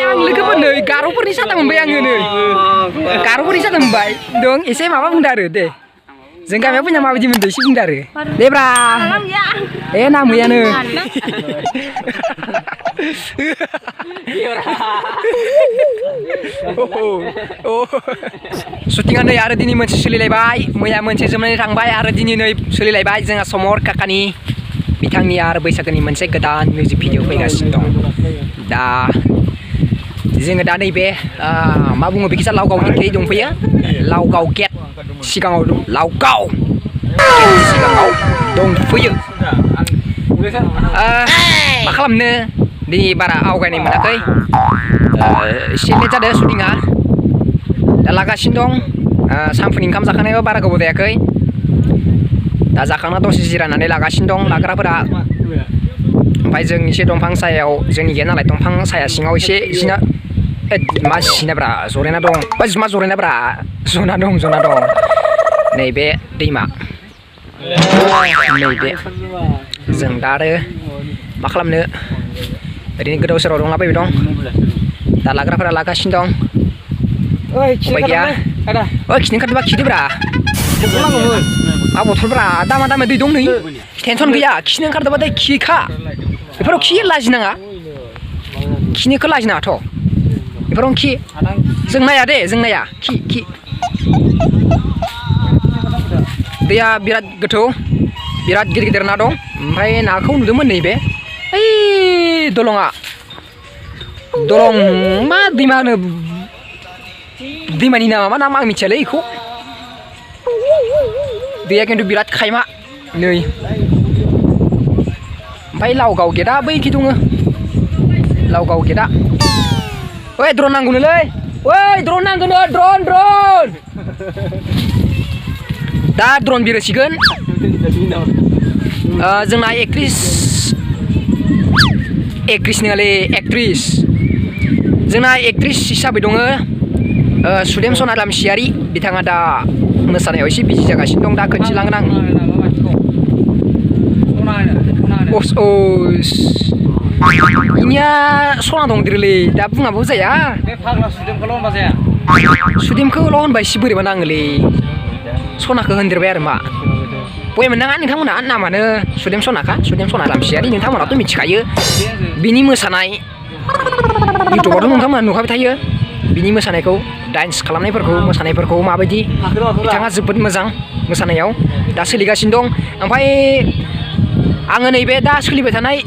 Ang लोगोफोर नै गार'फोरनि साथा मोनबाय आङो नै गार'फोरनि साथा मोनबाय दं एसे माबा बुंदो आरो दे जों गामियाव फैना माबायदि मोनदो एसे बुंदो आरो दे ब्रा नाम गैयानो शुटिंआ नै आरो दिनै मोनसे सोलिलायबाय मैया मोनसे जोबनानै थांबाय आरो दिनै नै सोलिलायबाय जोंहा समर काकानि बिथांनि आरो बैसागोनि मोनसे गोदान मिउजिक भिडिअ फैगासिनो दं दा जोङो दा नैबे मा बुङो बेखिजा लावगावनिफ्राय दंफैयो लावगाव गेट सिगाङाव दं लावगाव गेट सिगाङाव दंफैयो मा खालामनो दिनै बारा आवगायनाय मोनाखै एसे लेट जादों शुटिंआ दा लागासिनो दं सानफुनि ओंखाम जाखांनायाव बारा गोबाव जायाखै दा जाखांना दसे जिरायनानै लागासिनो दं लाग्राफोरा ओमफ्राय जों एसे दंफां सायाव जोंनि गैया नालाय दंफां साया सिङाव एसे जिना मा जिनाब्रा जरायना दं मा जरायनाब्रा जना दं नैबे दैमा नैबे जों दा आरो मा खालामनो ओरैनो गोदाव सोराव दंलाबायबाय दं दा लाग्राफोरा लागासिनो दं उपाय गैया खिनो ओंखारदोंबा खिदोब्रा बथलब्रा दामा दै दं नै टेनसन गैया खिनो ओंखारदोंबाथाय खिखा बेफोराव खि लाजिनाङा खिनोखौ लाजिनाङाथ' बेफोरावनो खि जों नाया दे जों नाया खि दैया बिराद गोथौ बिराद गिदिर ना दं ओमफ्राय नाखौ नुदोंमोन नैबे ओइ दलं मा दैमा होनो दैमानि नामा मा नाम आं मिथियालै बेखौ दैया खिन्थु बिराद खायमा नै ओमफ्राय लावगाव गेटआ बैखि दङ लावगाव गेटआ ओइ द्रन नांगौनोलै ओइ द्रन नांगौनो द्रन दा द्रन बिरसिगोन जोंना एक्ट्रिस नङालै एक्ट्रिस जोंना एक्ट्रिस हिसाबै दङ सुदेम सना लामसियारि बिथाङा दा मोसानायाव एसे बिजि जागासिनो दं दा खोन्थिलांगोन आं इनिया सना दंदेरोलै दा बुङाबो जाया सुदेमखौल' होनबा एसे बोरैबा नाङोलै सनाखौ होनदेरबाय आरो मा बय मोननाङा नोंथांमोना नामानो सुदेम सना लामसियारि नोंथांमोनाथ' मिथिखायो बिनि मोसानाय इउटुबावथ' नोंथांमोना नुखाबाय थायो बिनि मोसानायखौ डान्स खालामनायफोरखौ मोसानायफोरखौ माबायदि बिथाङा जोबोद मोजां मोसानायाव दा सोलिगासिनो दं ओमफ्राय आङो नैबे दा सोलिबाय थानाय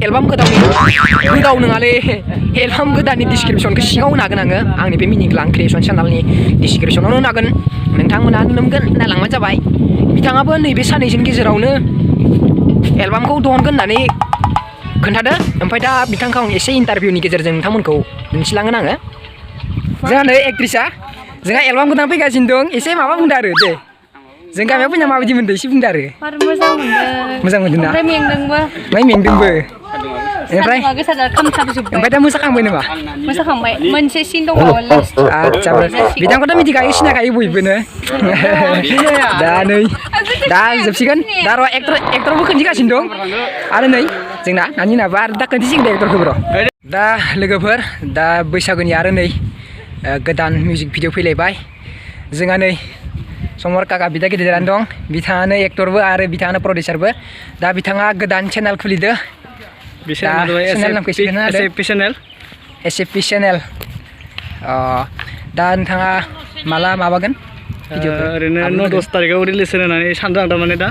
एलबाम गोदाव नङालै एलबाम गोदाननि डिसक्रिपसनखौ सिङाव होनो हागोन आङो आंनि बे मिनिग्लां क्रिएसन चेनेलनि डिसक्रिपसनावनो होनो हागोन नोंथांमोना नुनो मोनगोन नायलांबानो जाबाय बिथाङाबो नैबे साननैसोनि गेजेरावनो एलबामखौ दिहुनगोन होननानै खोन्थादो ओमफ्राय दा बिथांखौ आं एसे इन्टारभिउनि गेजेरजों नोंथांमोनखौ दिन्थिलांगोन आङो जोंहा नै एक्ट्रिसा जोंहा एलबाम गोदान फैगासिनो दं एसे माबा बुंदो आरो दे जों गामियाव फैना माबायदि मोनदों एसे बुंदो आरो मोजां मोनदों ना मेंदोंबो ओमफ्राय दा मोसाखांबाय नामा मोसाखांबाय मोनसे सिन दंबावो लास्ट आदसा बिथांखौथ' मिथिखायो सिनायखायो बयबोनो दा जोबसिगोन दा र' एक्टरबो खोन्थिगासिनो दं आरो नै जोंना नानिनाबो आरो दा खोन्थिसिगोन दे एक्टरखौबो र' दा लोगोफोर दा बैसागोनि आरो नै गोदान मिउजिक भिडिअ फैलायबाय जोंहा नै समर काका बिदा गिदिरानो दं बिथाङानो एक्टरबो आरो बिथाङानो प्रडिउसारबो दा बिथाङा गोदान चेनेल खुलिदो एसएपि चेनेल दा नोंथाङा माला माबागोन ओरैनो 9-10 तारिखाव रिलिज होनानै सानदों आं थारमाने दा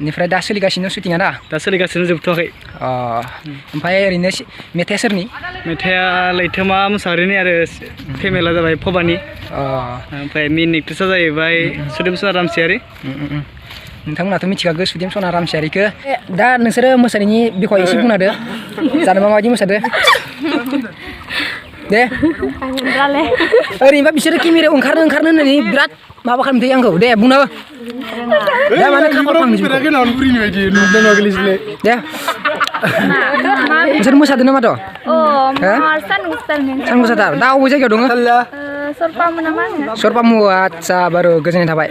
बेनिफ्राय दा सोलिगासिनो शुटिंआ दा सोलिगासिनो जोबथ'वाखै ओमफ्राय ओरैनो मेथाइआ सोरनि मेथाइआ लैथोमा मुसाहारिनि आरो फेमेला जाबाय भबानि ओमफ्राय मेन एक्ट्रेसआ जाहैबाय सुदेम सना रामसियारि नोंथांमोनाथ' मिथिखागौ सुदेम सना रामसियारिखौ दा नोंसोरो मोसानायनि बिखय एसे बुंना होदो जानोबा माबायदि मोसादो दे ओरैनोबा बिसोरो केमेरायाव ओंखारनो होननानै बिराद माबा खालामदों आंखौ दे बुंना दा माने खाफाल फांजोबो दे नोंसोर मोसादो नामाथ' सानगोसाथार दा अबे जायगायाव दङ सरपामु आदसा बारु गोजोननाय थाबाय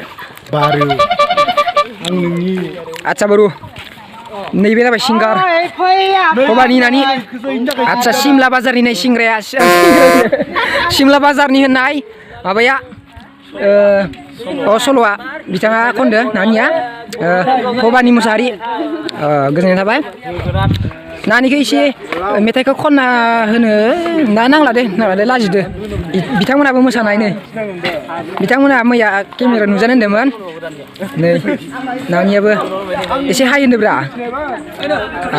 आदसा बारु नैबे जाबाय सिंगार भबानि नानि आदसा सिमला बाजारनि नै सिंग्राया सिमला बाजारनि होननाय माबाया सल'आ बिथाङा खनदो नानिया भबानि मुसाहारि गोजोननाय थाबाय नानिखौ एसे मेथाइखौ खनना होनो नांला दे लाजिदो बिथांमोनाबो मोसानाय नै बिथांमोना मैया केमेरा नुजानो होन्दोंमोन नै नानियाबो एसे हाय होनदोब्रा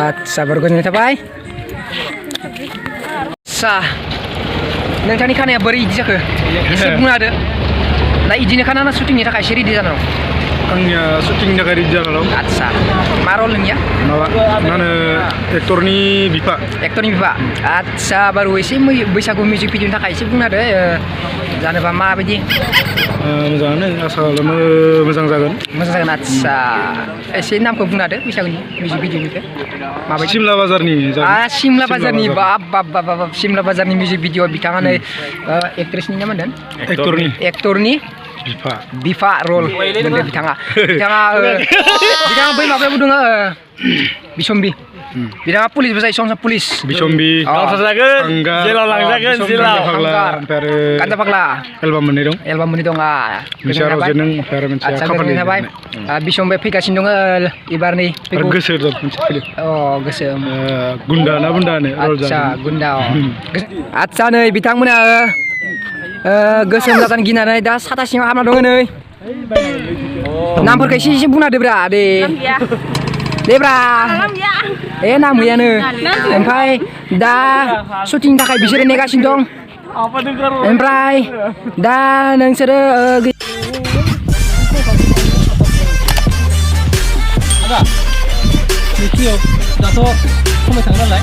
आदसा बार गोजोननाय थाबाय आदसा नोंथांनि खानाया बोरै इदि जाखो एसे बुंना होदो दा इदिनो खाना ना शुटिंनि थाखाय एसे रेडि जाना दं आंनिया शुटिंनि थाखाय रेडि जाना दं आदसा मा रल नोंनिया माबा मा होनो एक्टरनि बिफा आदसा बारु एसे बैसागु मिउजिक भिडिअनि थाखाय एसे बुंना होदो जानोबा माबायदि मोजाङानो आसा खालामो मोजां जागोन आदसा एसे नामखौ बुंना होदो बैसागुनि मिउजिक भिडिअनिखौ माबायदि सिमला बाजारनि सिमला बाजारनि बाब सिमला बाजारनि मिउजिक भिडिअ बिथाङानो एक्ट्रेसनि ना मोनदों एक्टरनि बिफा रल मोनदों बिथाङा बै माबायावबो दङ बिसम्बि बिथाङा पुलिसबो जायो सम पुलिस बिसम्बि जेलाव लांजागोन गान्दा फाग्ला एलबाम मोननै दं गोजोननाय थाबाय बिसम्बि फैगासिनो दङ एबार नै गोसो दं मोनसे गोसो गुन्दा ना बुन्दा आदसा गुन्दा आदसा नै बिथांमोना गोसोम जाजानो गिनानै दा साथा सिङाव हाबना दङ नै नामफोरखौ एसे बुंना होदोब्रा देब्रा नाम गैयानो ओमफ्राय दा शुटिंनि थाखाय बिसोरो नेगासिनो दं ओमफ्राय दा नोंसोरो दाथ' समाय थाङो नालाय